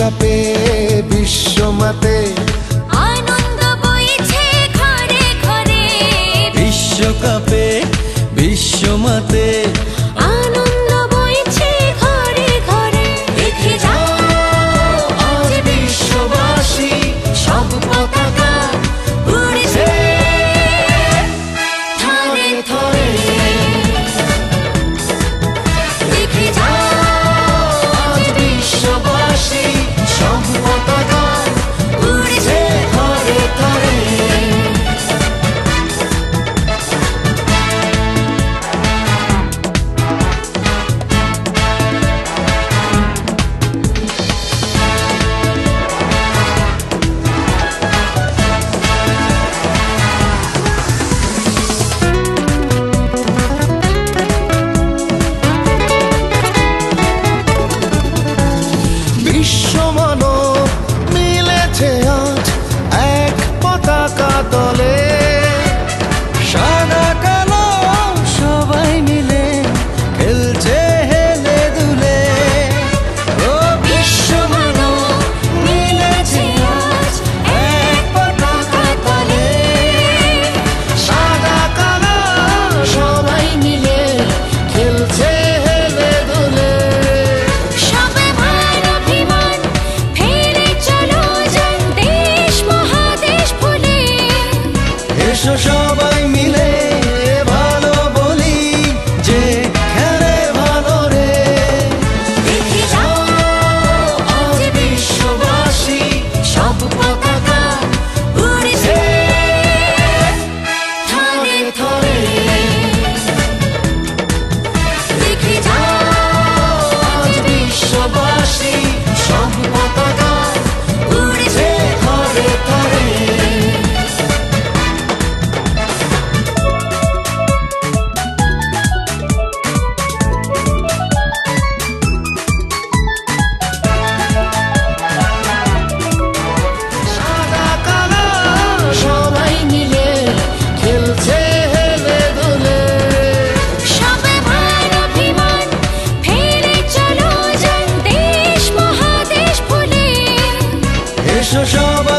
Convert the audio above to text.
বিশ্বকাপে বিশ্বমাতে আনন্দ বইছে ঘরে ঘরে। বিশ্বকাপে বিশ্বমাতে আনন্দ বইছে ঘরে ঘরে। দেখে যাও আজ বিশ্ববাসী সব পতাকা উড়ছে থরে থরে। দেখে যাও আজ বিশ্ববাসী সব পতাকা উড়ছে থরে থরে। বিশ্বমানব মিলেছে আজ এক পতাকা তলে। সাদা কালো সবাই মিলে খেলছে হেলে দুলে। ও বিশ্বমানব মিলেছে আজ এক পতাকা তলে। সাদা কালো সবাই মিলে খেলছে হেলে দুলে। সবে মান অভিমান ফেলে চলো যান দেশ মহাদেশ ভুলে। এসো সবাই মিলে ভালো বলি যে খেলে ভালো রে। দেখে যাও আজ বিশ্ববাসী সব পতাকা উড়ছে থরে থরে। দেখে যাও আজ বিশ্ববাসী সব পতাকা উড়ছে থরে থরে। সাদা কালো সবাই মিলে খেলছে হেলে দুলে। সবে মান অভিমান ফেলে চলো যান দেশ মহাদেশ ভুলে। এসো সবাই